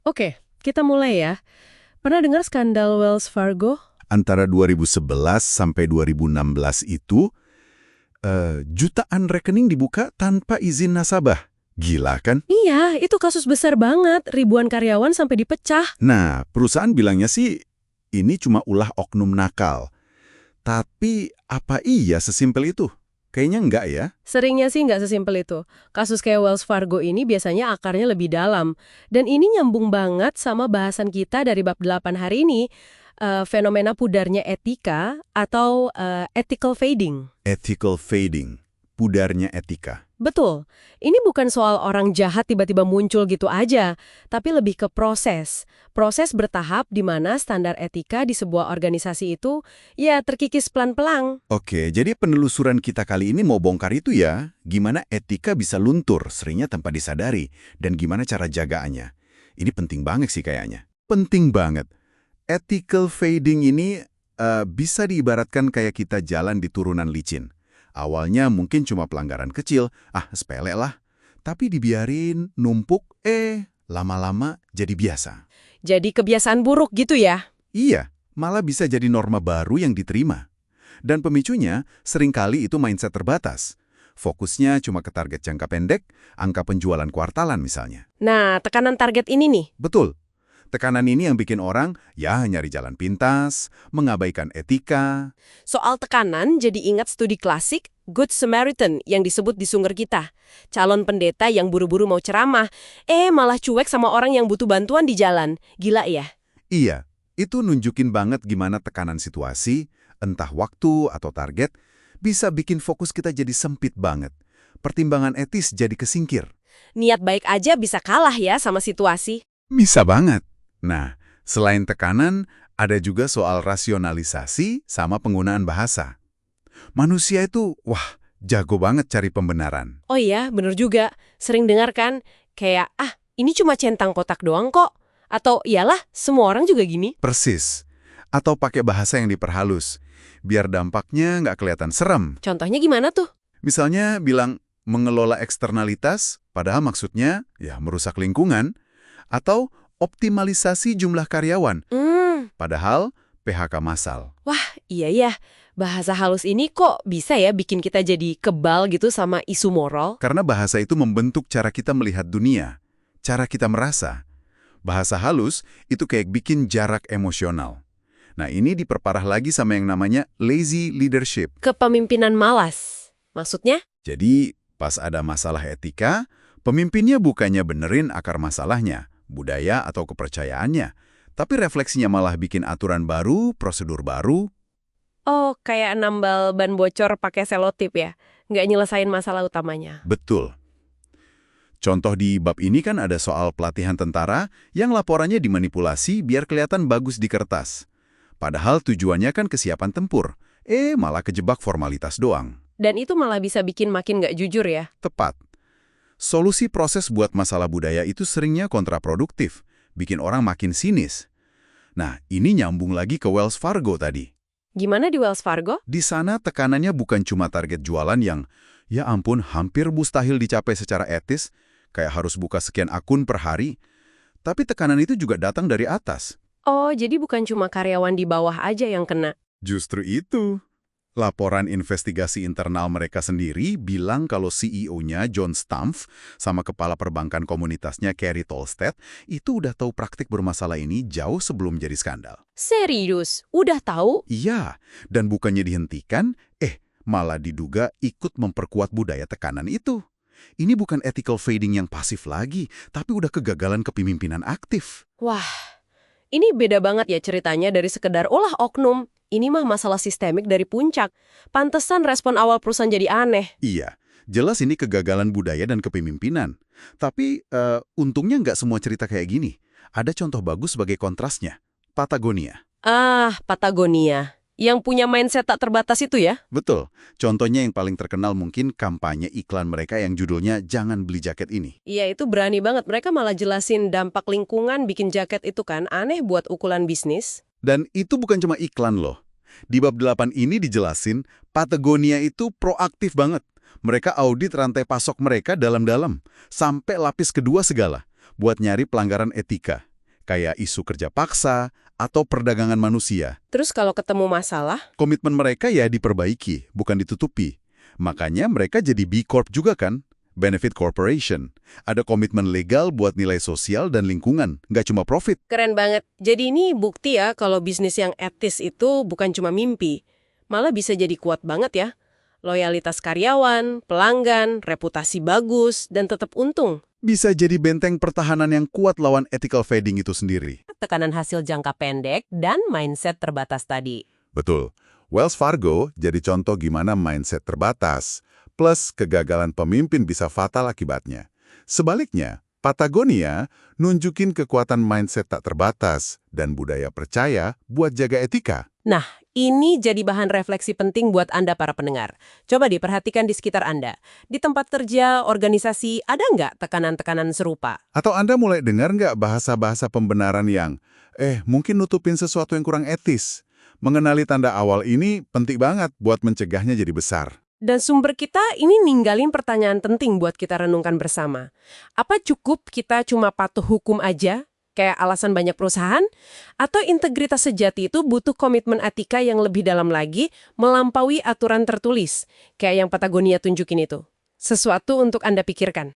Oke, kita mulai ya. Pernah dengar skandal Wells Fargo? Antara 2011 sampai 2016 itu, jutaan rekening dibuka tanpa izin nasabah. Gila kan? Iya, itu kasus besar banget. Ribuan karyawan sampai dipecah. Nah, perusahaan bilangnya sih ini cuma ulah oknum nakal. Tapi apa iya sesimpel itu? Kayaknya enggak ya. Seringnya sih nggak sesimpel itu. Kasus kayak Wells Fargo ini biasanya akarnya lebih dalam. Dan ini nyambung banget sama bahasan kita dari bab 8 hari ini. Fenomena pudarnya etika atau ethical fading. Ethical fading, pudarnya etika. Betul. Ini bukan soal orang jahat tiba-tiba muncul gitu aja, tapi lebih ke proses. Proses bertahap di mana standar etika di sebuah organisasi itu ya terkikis pelan-pelan. Oke, jadi penelusuran kita kali ini mau bongkar itu ya, gimana etika bisa luntur seringnya tanpa disadari, dan gimana cara jagaannya. Ini penting banget sih kayaknya. Penting banget. Ethical fading ini bisa diibaratkan kayak kita jalan di turunan licin. Awalnya mungkin cuma pelanggaran kecil, sepele lah. Tapi dibiarin, numpuk, lama-lama jadi biasa. Jadi kebiasaan buruk gitu ya? Iya, malah bisa jadi norma baru yang diterima. Dan pemicunya seringkali itu mindset terbatas. Fokusnya cuma ke target jangka pendek, angka penjualan kuartalan misalnya. Nah, tekanan target ini nih. Betul. Tekanan ini yang bikin orang ya nyari jalan pintas, mengabaikan etika. Soal tekanan jadi ingat studi klasik Good Samaritan yang disebut di Sumber kita. Calon pendeta yang buru-buru mau ceramah, malah cuek sama orang yang butuh bantuan di jalan. Gila ya? Iya, itu nunjukin banget gimana tekanan situasi, entah waktu atau target, bisa bikin fokus kita jadi sempit banget. Pertimbangan etis jadi kesingkir. Niat baik aja bisa kalah ya sama situasi. Bisa banget. Nah, selain tekanan, ada juga soal rasionalisasi sama penggunaan bahasa. Manusia itu, jago banget cari pembenaran. Oh iya, bener juga. Sering dengar kan, kayak, ini cuma centang kotak doang kok. Atau, iyalah, semua orang juga gini. Persis. Atau pakai bahasa yang diperhalus, biar dampaknya nggak kelihatan serem. Contohnya gimana tuh? Misalnya bilang mengelola eksternalitas, padahal maksudnya ya merusak lingkungan, atau optimalisasi jumlah karyawan, padahal PHK massal. Wah, iya ya. Bahasa halus ini kok bisa ya bikin kita jadi kebal gitu sama isu moral? Karena bahasa itu membentuk cara kita melihat dunia, cara kita merasa. Bahasa halus itu kayak bikin jarak emosional. Nah, ini diperparah lagi sama yang namanya lazy leadership. Kepemimpinan malas. Maksudnya? Jadi, pas ada masalah etika, pemimpinnya bukannya benerin akar masalahnya, budaya atau kepercayaannya, tapi refleksinya malah bikin aturan baru, prosedur baru. Oh, kayak nambal ban bocor pakai selotip ya? Nggak nyelesain masalah utamanya. Betul. Contoh di bab ini kan ada soal pelatihan tentara yang laporannya dimanipulasi biar kelihatan bagus di kertas. Padahal tujuannya kan kesiapan tempur, malah kejebak formalitas doang. Dan itu malah bisa bikin makin nggak jujur ya? Tepat. Solusi proses buat masalah budaya itu seringnya kontraproduktif, bikin orang makin sinis. Nah, ini nyambung lagi ke Wells Fargo tadi. Gimana di Wells Fargo? Di sana tekanannya bukan cuma target jualan yang, ya ampun, hampir mustahil dicapai secara etis, kayak harus buka sekian akun per hari, tapi tekanan itu juga datang dari atas. Oh, jadi bukan cuma karyawan di bawah aja yang kena. Justru itu. Laporan investigasi internal mereka sendiri bilang kalau CEO-nya John Stumpf sama kepala perbankan komunitasnya Carrie Tolstedt itu udah tahu praktik bermasalah ini jauh sebelum jadi skandal. Serius? Udah tahu? Iya, dan bukannya dihentikan, malah diduga ikut memperkuat budaya tekanan itu. Ini bukan ethical fading yang pasif lagi, tapi udah kegagalan kepemimpinan aktif. Wah, ini beda banget ya ceritanya dari sekedar olah oknum. Ini mah masalah sistemik dari puncak. Pantesan respon awal perusahaan jadi aneh. Iya, jelas ini kegagalan budaya dan kepemimpinan. Tapi untungnya nggak semua cerita kayak gini. Ada contoh bagus sebagai kontrasnya. Patagonia. Patagonia. Yang punya mindset tak terbatas itu ya? Betul. Contohnya yang paling terkenal mungkin kampanye iklan mereka yang judulnya Jangan Beli Jaket Ini. Iya, itu berani banget. Mereka malah jelasin dampak lingkungan bikin jaket itu kan aneh buat ukuran bisnis. Dan itu bukan cuma iklan loh. Di bab 8 ini dijelasin, Patagonia itu proaktif banget. Mereka audit rantai pasok mereka dalam-dalam, sampai lapis kedua segala, buat nyari pelanggaran etika. kayak isu kerja paksa atau perdagangan manusia. Terus kalau ketemu masalah, Komitmen mereka ya diperbaiki, bukan ditutupi. Makanya mereka jadi B Corp juga kan? Benefit Corporation. Ada komitmen legal buat nilai sosial dan lingkungan, nggak cuma profit. keren banget. Jadi ini bukti ya kalau bisnis yang etis itu bukan cuma mimpi. Malah bisa jadi kuat banget ya. Loyalitas karyawan, pelanggan, reputasi bagus, dan tetap untung. Bisa jadi benteng pertahanan yang kuat lawan ethical fading itu sendiri. Tekanan hasil jangka pendek dan mindset terbatas tadi. Betul. Wells Fargo jadi contoh gimana mindset terbatas, plus kegagalan pemimpin bisa fatal akibatnya. Sebaliknya, Patagonia nunjukin kekuatan mindset tak terbatas dan budaya percaya buat jaga etika. Nah, ini jadi bahan refleksi penting buat Anda para pendengar. Coba diperhatikan di sekitar Anda. Di tempat kerja, organisasi, ada nggak tekanan-tekanan serupa? Atau Anda mulai dengar nggak bahasa-bahasa pembenaran yang, mungkin nutupin sesuatu yang kurang etis? Mengenali tanda awal ini penting banget buat mencegahnya jadi besar. Dan sumber kita ini ninggalin pertanyaan penting buat kita renungkan bersama. Apa cukup kita cuma patuh hukum aja, kayak alasan banyak perusahaan? Atau integritas sejati itu butuh komitmen etika yang lebih dalam lagi, melampaui aturan tertulis, kayak yang Patagonia tunjukin itu? Sesuatu untuk Anda pikirkan.